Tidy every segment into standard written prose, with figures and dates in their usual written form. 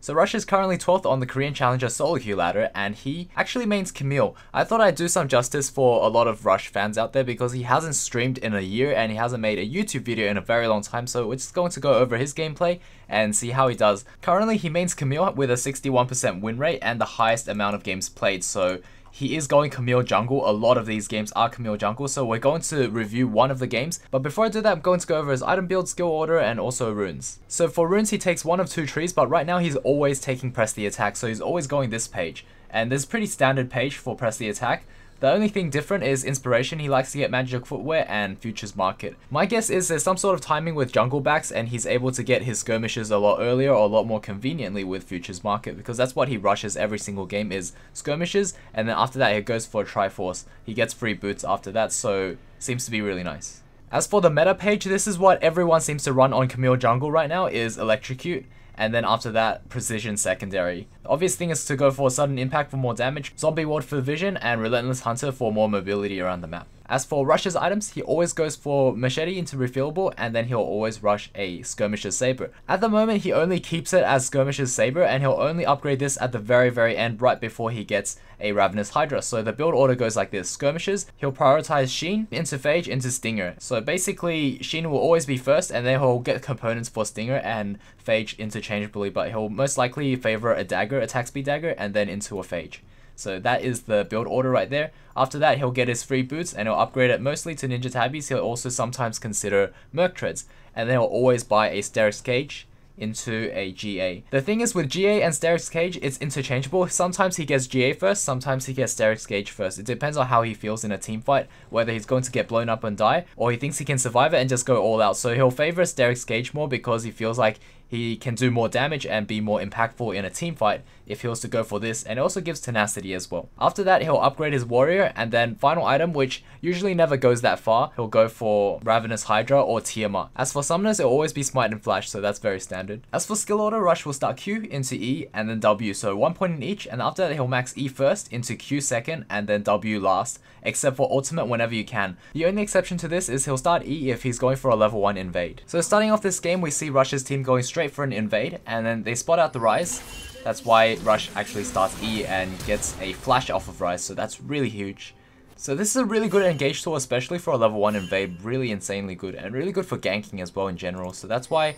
So Rush is currently 12th on the Korean Challenger SOLOQ ladder, and he actually mains Camille. I thought I'd do some justice for a lot of Rush fans out there because he hasn't streamed in a year and he hasn't made a YouTube video in a very long time, so we're just going to go over his gameplay and see how he does. Currently he mains Camille with a 61% win rate and the highest amount of games played, so he is going Camille jungle. A lot of these games are Camille jungle, so we're going to review one of the games. But before I do that, I'm going to go over his item build, skill order, and also runes. So for runes, he takes one of two trees, but right now he's always taking press the attack, so he's always going this page. And this is a pretty standard page for press the attack. The only thing different is inspiration. He likes to get magic footwear and futures market. My guess is there's some sort of timing with jungle backs and he's able to get his skirmishes a lot earlier or a lot more conveniently with futures market, because that's what he rushes every single game is skirmishes, and then after that he goes for a Triforce. He gets free boots after that, so seems to be really nice. As for the meta page, this is what everyone seems to run on Camille jungle right now, is electrocute. And then after that, precision secondary. The obvious thing is to go for sudden impact for more damage, zombie ward for vision, and relentless hunter for more mobility around the map. As for Rush's items, he always goes for machete into refillable, and then he'll always rush a skirmisher's saber. At the moment, he only keeps it as skirmisher's saber, and he'll only upgrade this at the very end, right before he gets a ravenous hydra. So the build order goes like this: skirmishers, he'll prioritize Sheen, into phage, into stinger. So basically, Sheen will always be first, and then he'll get components for stinger and phage interchangeably, but he'll most likely favor a dagger, attack speed dagger, and then into a phage. So that is the build order right there. After that, he'll get his free boots and he'll upgrade it mostly to Ninja Tabbies. He'll also sometimes consider Merc Treads, and then he'll always buy a Sterix Cage into a GA. The thing is with GA and Sterix Cage, it's interchangeable. Sometimes he gets GA first, sometimes he gets Sterix Cage first. It depends on how he feels in a team fight, whether he's going to get blown up and die, or he thinks he can survive it and just go all out. So he'll favor Sterix Cage more because he feels like he can do more damage and be more impactful in a team fight if he was to go for this, and it also gives tenacity as well. After that, he'll upgrade his warrior, and then final item, which usually never goes that far, he'll go for Ravenous Hydra or Tiamat. As for summoners, it'll always be Smite and Flash, so that's very standard. As for skill order, Rush will start Q into E and then W, so 1 point in each, and after that he'll max E first, into Q second, and then W last, except for ultimate whenever you can. The only exception to this is he'll start E if he's going for a level 1 invade. So starting off this game, we see Rush's team going straight for an invade, and then they spot out the Rise. That's why Rush actually starts E and gets a flash off of Rise, so that's really huge. So this is a really good engage tool, especially for a level 1 invade, really insanely good, and really good for ganking as well in general, so that's why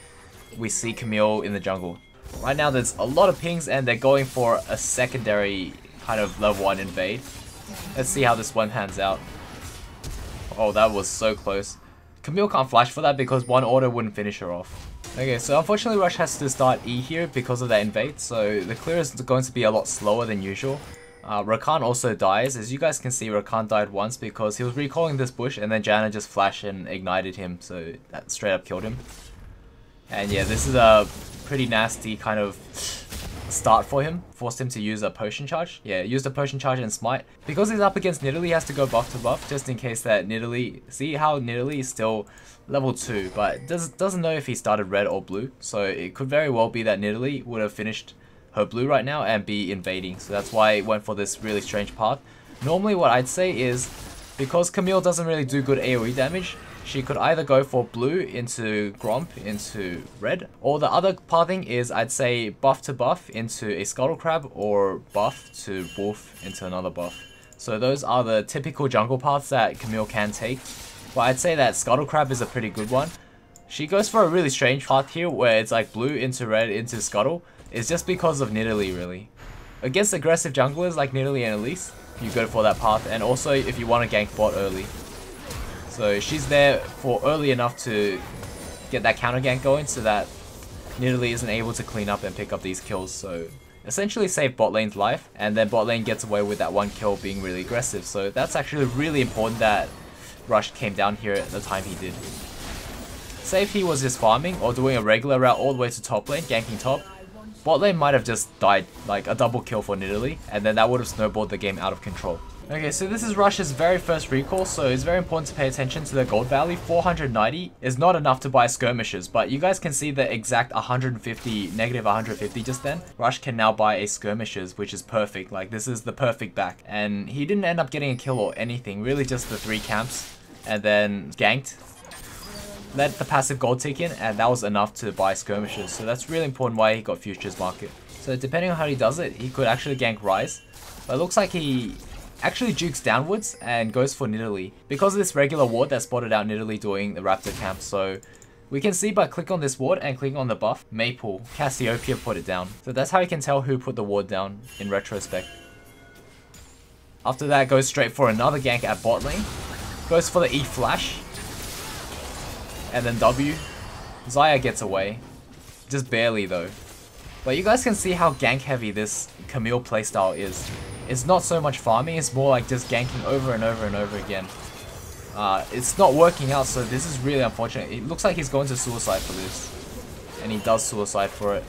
we see Camille in the jungle. Right now there's a lot of pings and they're going for a secondary kind of level 1 invade. Let's see how this one pans out. Oh, that was so close. Camille can't flash for that because one order wouldn't finish her off. Okay, so unfortunately Rush has to start E here because of that invade, so the clear is going to be a lot slower than usual. Rakan also dies. As you guys can see, Rakan died once because he was recalling this bush and then Janna just flashed and ignited him, so that straight up killed him. And yeah, this is a pretty nasty kind of start for him. Forced him to use a potion charge. Yeah, used a potion charge and smite. Because he's up against Nidalee, he has to go buff to buff just in case that Nidalee... See how Nidalee is still level 2, but doesn't know if he started red or blue. So it could very well be that Nidalee would have finished her blue right now and be invading. So that's why it went for this really strange path. Normally what I'd say is, because Camille doesn't really do good AoE damage, she could either go for blue into Gromp into red, or the other pathing is I'd say buff to buff into a Scuttle Crab, or buff to wolf into another buff. So those are the typical jungle paths that Camille can take, but I'd say that Scuttle Crab is a pretty good one. She goes for a really strange path here where it's like blue into red into Scuttle. It's just because of Nidalee really. Against aggressive junglers like Nidalee and Elise, you go for that path, and also if you want to gank bot early. So she's there for early enough to get that counter gank going so that Nidalee isn't able to clean up and pick up these kills. So essentially save bot lane's life, and then bot lane gets away with that one kill being really aggressive. So that's actually really important that Rush came down here at the time he did. Say if he was just farming or doing a regular route all the way to top lane, ganking top, bot lane might have just died, like a double kill for Nidalee, and then that would have snowballed the game out of control. Okay, so this is Rush's very first recall, so it's very important to pay attention to the gold value. 490 is not enough to buy skirmishes, but you guys can see the exact 150, negative 150 just then. Rush can now buy a skirmishes, which is perfect. Like, this is the perfect back. And he didn't end up getting a kill or anything, really just the 3 camps, and then ganked. Let the passive gold tick in, and that was enough to buy skirmishes. So that's really important why he got futures market. So depending on how he does it, he could actually gank Rise. But it looks like he actually jukes downwards and goes for Nidalee because of this regular ward that spotted out Nidalee doing the Raptor camp. So we can see by clicking on this ward and clicking on the buff, Maple, Cassiopeia put it down. So that's how you can tell who put the ward down in retrospect. After that, goes straight for another gank at bot lane. Goes for the E flash. And then W. Xayah gets away. Just barely though. But you guys can see how gank heavy this Camille playstyle is. It's not so much farming, it's more like just ganking over and over and over again. It's not working out, so this is really unfortunate. It looks like he's going to suicide for this. And he does suicide for it.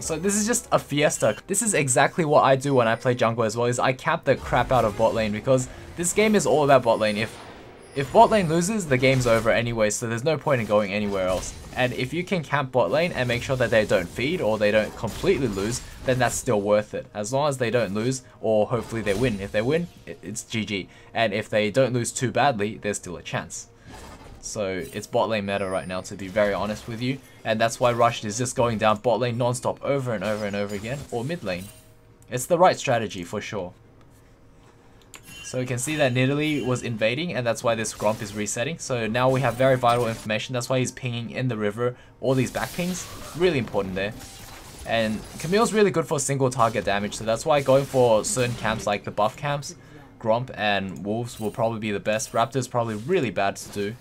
So this is just a fiesta. This is exactly what I do when I play jungle as well, is I camp the crap out of bot lane because this game is all about bot lane. If bot lane loses, the game's over anyway, so there's no point in going anywhere else. And if you can camp bot lane and make sure that they don't feed or they don't completely lose, then that's still worth it. As long as they don't lose, or hopefully they win. If they win, it's GG. And if they don't lose too badly, there's still a chance. So it's bot lane meta right now, to be very honest with you. And that's why Rush is just going down bot lane non-stop over and over and over again, or mid lane. It's the right strategy for sure. So we can see that Nidalee was invading, and that's why this Gromp is resetting. So now we have very vital information. That's why he's pinging in the river. All these back pings, really important there. And Camille's really good for single target damage, so that's why going for certain camps like the buff camps, Gromp and Wolves will probably be the best. Raptor's probably really bad to do.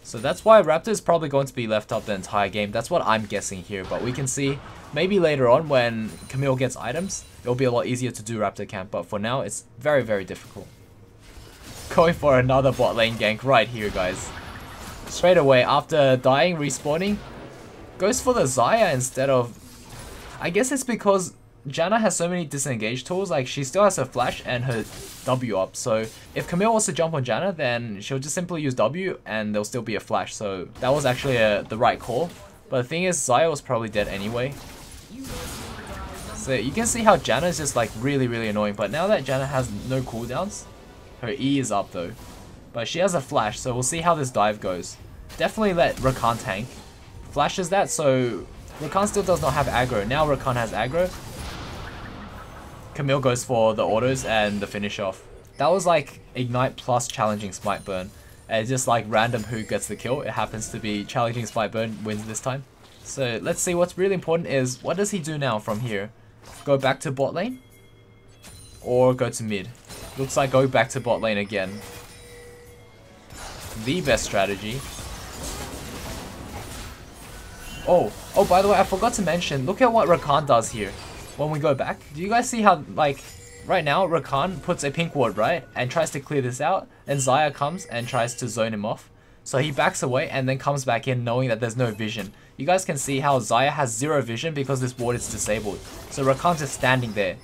So that's why Raptor's probably going to be left up the entire game. That's what I'm guessing here, but we can see maybe later on when Camille gets items, it'll be a lot easier to do Raptor camp, but for now it's very, very difficult. Going for another bot lane gank right here, guys. Straight away, after dying, respawning, goes for the Xayah instead of... I guess it's because Janna has so many disengage tools, like she still has her flash and her W up, so if Camille wants to jump on Janna, then she'll just simply use W and there'll still be a flash, so that was actually the right call. But the thing is, Xayah was probably dead anyway. So you can see how Janna is just like really, really annoying, but now that Janna has no cooldowns, her E is up though. But she has a flash, so we'll see how this dive goes. Definitely let Rakan tank. Flashes that, so Rakan still does not have aggro. Now Rakan has aggro. Camille goes for the autos and the finish off. That was like Ignite plus challenging Smite Burn. And just like random who gets the kill. It happens to be challenging Smite Burn wins this time. So let's see, what's really important is, what does he do now from here? Go back to bot lane? Or go to mid? Looks like go back to bot lane again. The best strategy. Oh, by the way, I forgot to mention, look at what Rakan does here. When we go back, do you guys see how, like, right now Rakan puts a pink ward, right? And tries to clear this out, and Xayah comes and tries to zone him off. So he backs away and then comes back in knowing that there's no vision. You guys can see how Xayah has 0 vision because this ward is disabled. So Rakan's just standing there.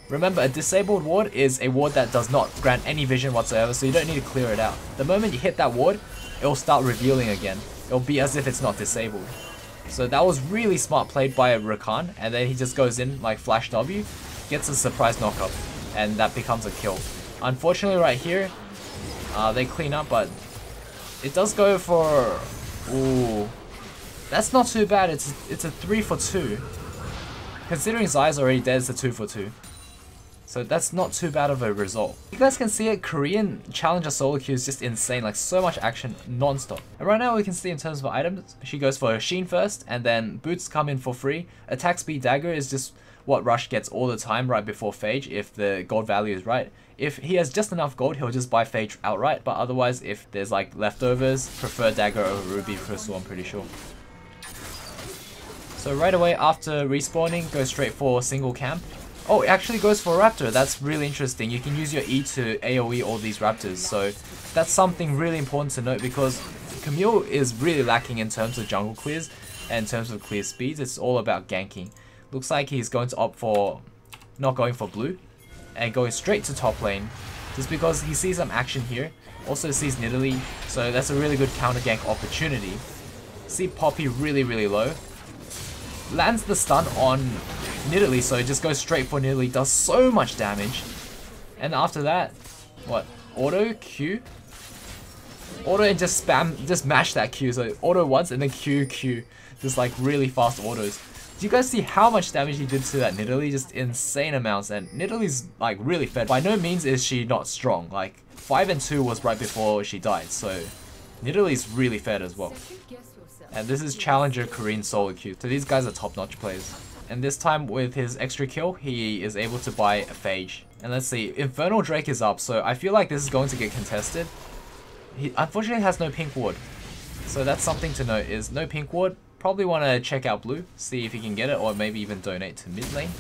Remember, a disabled ward is a ward that does not grant any vision whatsoever, so you don't need to clear it out. The moment you hit that ward, it will start revealing again. It will be as if it's not disabled. So that was really smart played by Rakan, and then he just goes in like flash W, gets a surprise knockup, and that becomes a kill. Unfortunately right here, they clean up, but it does go for... Ooh, that's not too bad. It's a 3 for 2. Considering Xayah's already dead, it's a 2 for 2. So that's not too bad of a result. You guys can see it, Korean Challenger SOLOQ is just insane, like so much action non-stop. And right now we can see in terms of items, she goes for Sheen first, and then boots come in for free. Attack speed dagger is just what Rush gets all the time right before Phage if the gold value is right. If he has just enough gold, he'll just buy Phage outright, but otherwise if there's like leftovers, prefer dagger over ruby crystal, I'm pretty sure. So right away after respawning, go straight for single camp. Oh, it actually goes for Raptor. That's really interesting. You can use your E to AoE all these Raptors. So that's something really important to note because Camille is really lacking in terms of jungle clears and in terms of clear speeds. It's all about ganking. Looks like he's going to opt for not going for blue and going straight to top lane just because he sees some action here. Also sees Nidalee, so that's a really good counter gank opportunity. See Poppy really, really low. Lands the stun on Nidalee, so it just goes straight for Nidalee, does so much damage. And after that, what? Auto, Q? Auto and just spam, just mash that Q. So auto once and then Q, Q. Just like really fast autos. Do you guys see how much damage he did to that Nidalee? Just insane amounts, and Nidalee's like really fed. By no means is she not strong. Like 5 and 2 was right before she died, so Nidalee's really fed as well. And this is Challenger Korean SOLOQ. So these guys are top-notch players. And this time with his extra kill, he is able to buy a Phage. And let's see, Infernal Drake is up, so I feel like this is going to get contested. He unfortunately has no pink ward. So that's something to note, is no pink ward. Probably want to check out blue, see if he can get it, or maybe even donate to mid lane.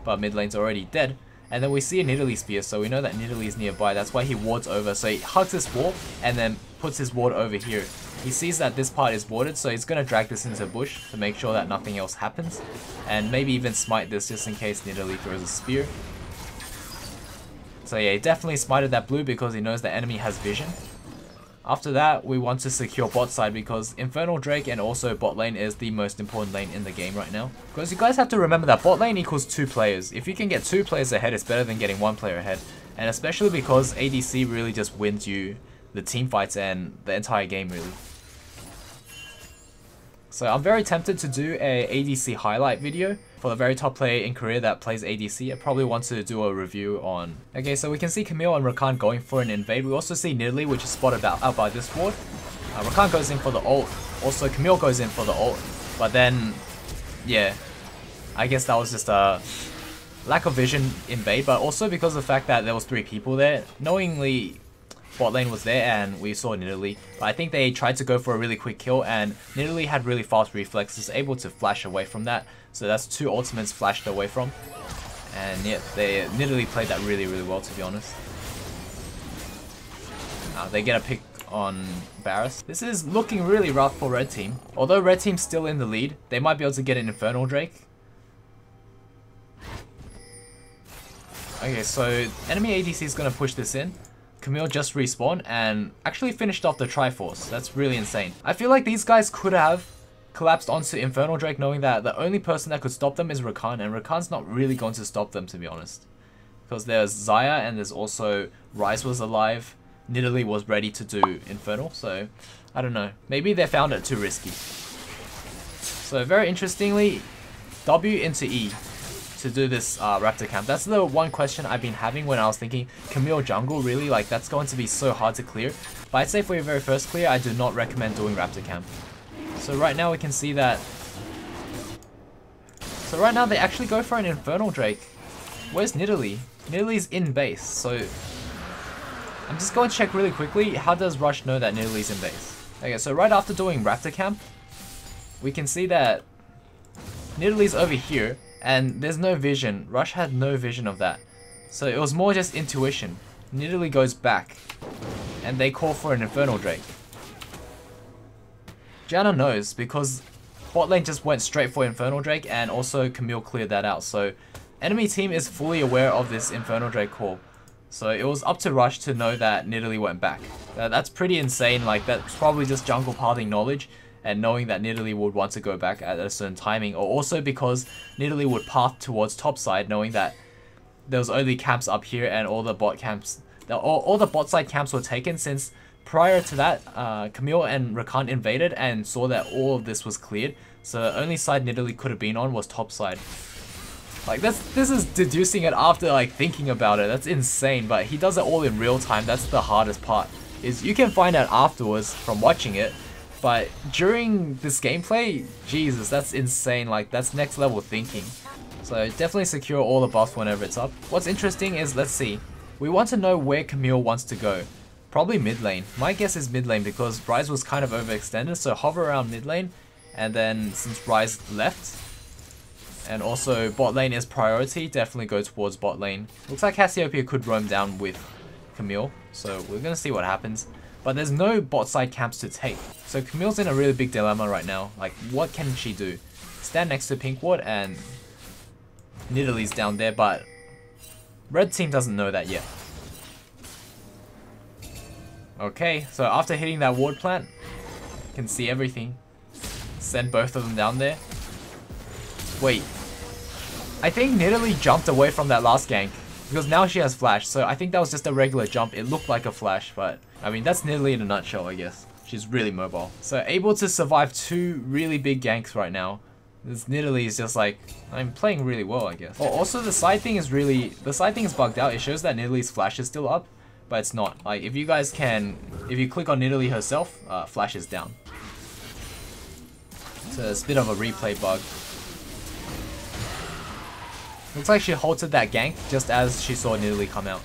But mid lane's already dead. And then we see a Nidalee spear, so we know that Nidalee's nearby. That's why he wards over. So he hugs this wall and then puts his ward over here. He sees that this part is warded, so he's going to drag this into bush to make sure that nothing else happens. And maybe even smite this just in case Nidalee throws a spear. So yeah, he definitely smited that blue because he knows the enemy has vision. After that, we want to secure bot side because Infernal Drake and also bot lane is the most important lane in the game right now. Because you guys have to remember that bot lane equals 2 players. If you can get 2 players ahead, it's better than getting 1 player ahead. And especially because ADC really just wins you the team fights and the entire game really. So I'm very tempted to do a ADC highlight video for the very top player in Korea that plays ADC. I probably want to do a review on... Okay, so we can see Camille and Rakan going for an invade. We also see Nidalee, which is spotted out by this ward. Rakan goes in for the ult. Also, Camille goes in for the ult. But then, yeah, I guess that was just a lack of vision invade. But also because of the fact that there was 3 people there, knowingly bot lane was there and we saw Nidalee. But I think they tried to go for a really quick kill and Nidalee had really fast reflexes, able to flash away from that. So that's 2 ultimates flashed away from. And yeah, Nidalee played that really, really well, to be honest. They get a pick on Varus. This is looking really rough for red team. Although red team's still in the lead, they might be able to get an Infernal Drake. Okay, so enemy ADC is going to push this in. Camille just respawned and actually finished off the Triforce. That's really insane. I feel like these guys could have collapsed onto Infernal Drake knowing that the only person that could stop them is Rakan, and Rakan's not really going to stop them, to be honest. Because there's Xayah and there's also Ryze was alive. Nidalee was ready to do Infernal, so I don't know. Maybe they found it too risky. So very interestingly, W into E to do this Raptor camp. That's the one question I've been having when I was thinking Camille jungle, really, like that's going to be so hard to clear. But I'd say for your very first clear, I do not recommend doing Raptor camp. So right now we can see that... So right now they actually go for an Infernal Drake. Where's Nidalee? Nidalee's in base, so... I'm just going to check really quickly, how does Rush know that Nidalee's in base? Okay, so right after doing Raptor camp, we can see that Nidalee's over here, and there's no vision. Rush had no vision of that. So it was more just intuition. Nidalee goes back, and they call for an Infernal Drake. Janna knows, because bot lane just went straight for Infernal Drake, and also Camille cleared that out. So enemy team is fully aware of this Infernal Drake call. So it was up to Rush to know that Nidalee went back. That's pretty insane. Like, that's probably just jungle pathing knowledge and knowing that Nidalee would want to go back at a certain timing, or also because Nidalee would path towards top side knowing that there was only camps up here and all the bot camps, all the bot side camps were taken, since prior to that Camille and Rakan invaded and saw that all of this was cleared. So the only side Nidalee could have been on was top side. Like, this is deducing it after like thinking about it. That's insane, but he does it all in real time. That's the hardest part, is you can find out afterwards from watching it, but during this gameplay, Jesus, that's insane. Like, that's next level thinking. So definitely secure all the buffs whenever it's up. What's interesting is, let's see, we want to know where Camille wants to go. Probably mid lane. My guess is mid lane because Ryze was kind of overextended, so hover around mid lane, and then since Ryze left, and also bot lane is priority, definitely go towards bot lane. Looks like Cassiopeia could roam down with Camille, so we're gonna see what happens. But there's no bot side camps to take. So Camille's in a really big dilemma right now. Like, what can she do? Stand next to pink ward and Nidalee's down there, but red team doesn't know that yet. Okay, so after hitting that ward plant, you can see everything. Send both of them down there. Wait, I think Nidalee jumped away from that last gank because now she has flash, so I think that was just a regular jump. It looked like a flash, but I mean, that's Nidalee in a nutshell, I guess. She's really mobile. So able to survive 2 really big ganks right now. This Nidalee is just like, I'm playing really well, I guess. Oh, also the side thing is bugged out. It shows that Nidalee's flash is still up, but it's not. Like, if you guys can, if you click on Nidalee herself, flash is down. So it's a bit of a replay bug. Looks like she halted that gank just as she saw Nidalee come out.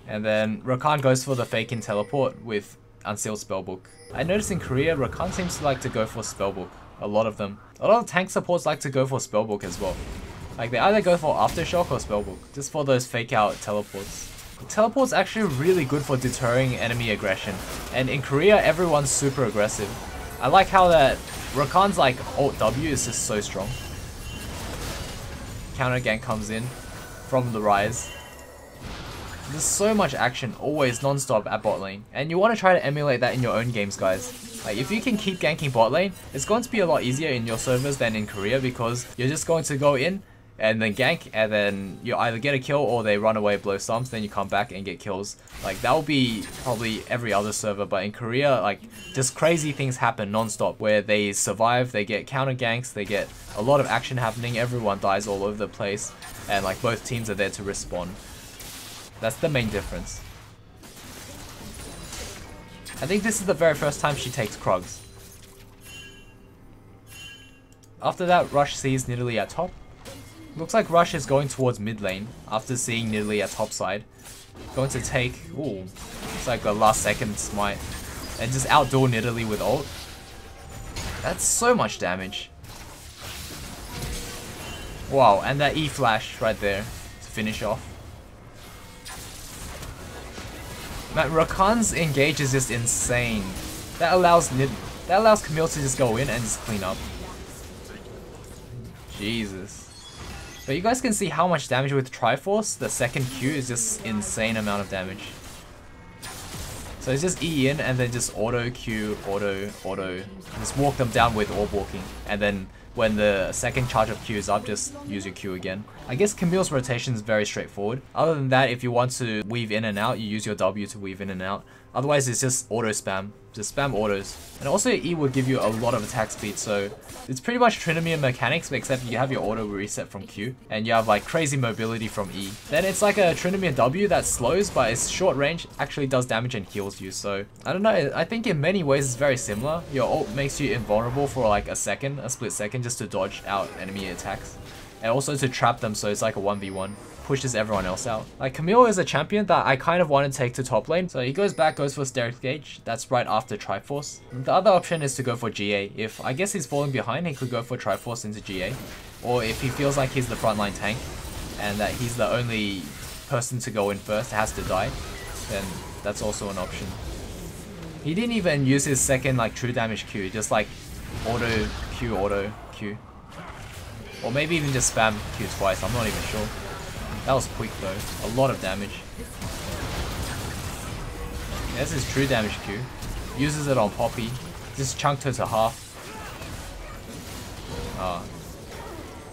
And then Rakan goes for the fake in teleport with Unsealed Spellbook. I noticed in Korea, Rakan seems to like to go for Spellbook. A lot of them. A lot of tank supports like to go for Spellbook as well. Like they either go for Aftershock or Spellbook, just for those fake out teleports. Teleport's actually really good for deterring enemy aggression. And in Korea, everyone's super aggressive. I like how that Rakan's like Alt W is just so strong. Counter gank comes in from the rise. There's so much action, always non-stop at bot lane. And you want to try to emulate that in your own games, guys. Like, if you can keep ganking bot lane, it's going to be a lot easier in your servers than in Korea because you're just going to go in and then gank, and then you either get a kill or they run away, blow stumps, then you come back and get kills. Like, that will be probably every other server, but in Korea, like, just crazy things happen non-stop where they survive, they get counter ganks, they get a lot of action happening, everyone dies all over the place, and like both teams are there to respawn. That's the main difference. I think this is the very first time she takes Krugs. After that, Rush sees Nidalee at top. Looks like Rush is going towards mid lane after seeing Nidalee at top side. Going to take, ooh, it's like a last second smite. And just outduel Nidalee with ult. That's so much damage. Wow, and that E flash right there to finish off. Man, Rakan's engage is just insane. That allows Camille to just go in and just clean up. Jesus. But you guys can see how much damage with Triforce. The second Q is just insane amount of damage. So it's just E in and then just auto Q, auto. Just walk them down with orb walking. And then when the second charge of Q is up, just use your Q again. I guess Camille's rotation is very straightforward. Other than that, if you want to weave in and out, you use your W to weave in and out. Otherwise, it's just auto spam. Just spam autos. And also E would give you a lot of attack speed, so it's pretty much Trinomian mechanics, except you have your auto reset from Q, and you have like crazy mobility from E. Then it's like a Trinomian W that slows, but it's short range, actually does damage and heals you, so I don't know, I think in many ways it's very similar. Your ult makes you invulnerable for like a split second, just to dodge out enemy attacks. And also to trap them, so it's like a 1v1. Pushes everyone else out. Like, Camille is a champion that I kind of want to take to top lane, so he goes back, goes for Steric Gauge. That's right after Triforce. The other option is to go for GA. If I guess he's falling behind, he could go for Triforce into GA. Or if he feels like he's the frontline tank, and that he's the only person to go in first, has to die, then that's also an option. He didn't even use his second like true damage Q, just like auto Q. Or maybe even just spam Q twice, I'm not even sure. That was quick though, a lot of damage. Yeah, this is true damage Q. Uses it on Poppy, just chunked her to half.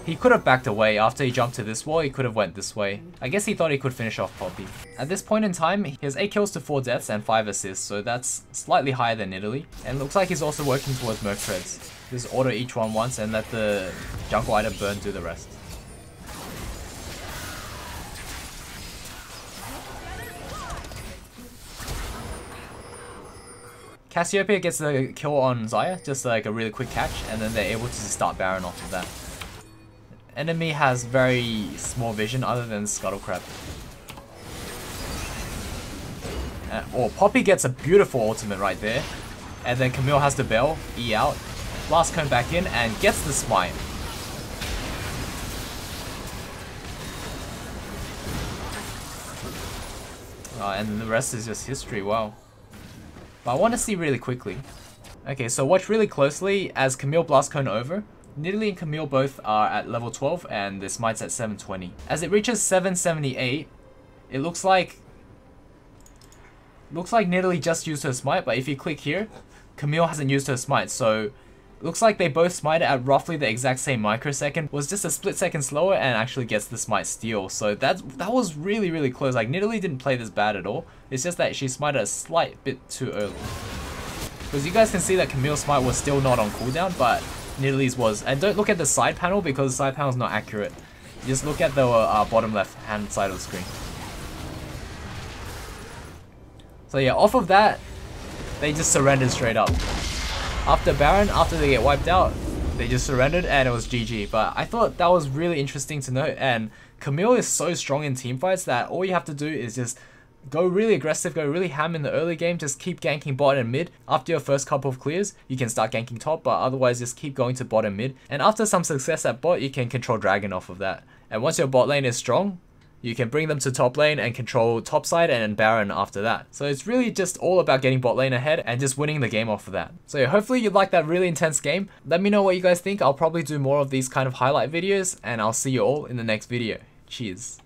He could have backed away. After he jumped to this wall, he could have went this way. I guess he thought he could finish off Poppy. At this point in time, he has 8 kills to 4 deaths and 5 assists, so that's slightly higher than Nidalee. And looks like he's also working towards Merc Treads. Just auto each one once and let the jungle item burn do the rest. Cassiopeia gets the kill on Xayah, just like a really quick catch, and then they're able to just start Baron off of that. Enemy has very small vision other than Scuttle Crab. Poppy gets a beautiful ultimate right there, and then Camille has to bail, E out, Blast Cone back in, and gets the smite. And then the rest is just history, wow. But I want to see really quickly. Okay, so watch really closely as Camille Blast Cone over. Nidalee and Camille both are at level 12 and the smite's at 720. As it reaches 778, it looks like Nidalee just used her smite, but if you click here, Camille hasn't used her smite, so looks like they both smited at roughly the exact same microsecond. Was just a split second slower and actually gets the smite steal. So that was really close. Like, Nidalee didn't play this bad at all. It's just that she smited a slight bit too early. Because you guys can see that Camille's smite was still not on cooldown, but Nidalee's was. And don't look at the side panel because the side panel is not accurate. Just look at the bottom left hand side of the screen. So yeah, off of that, they just surrendered straight up. After Baron, after they get wiped out, they just surrendered and it was GG. But I thought that was really interesting to note, and Camille is so strong in teamfights that all you have to do is just go really aggressive, go really ham in the early game, just keep ganking bot and mid. After your first couple of clears, you can start ganking top, but otherwise just keep going to bot and mid. And after some success at bot, you can control dragon off of that. And once your bot lane is strong, you can bring them to top lane and control top side and Baron after that. So it's really just all about getting bot lane ahead and just winning the game off of that. So yeah, hopefully you like that really intense game. Let me know what you guys think. I'll probably do more of these kind of highlight videos, and I'll see you all in the next video. Cheers.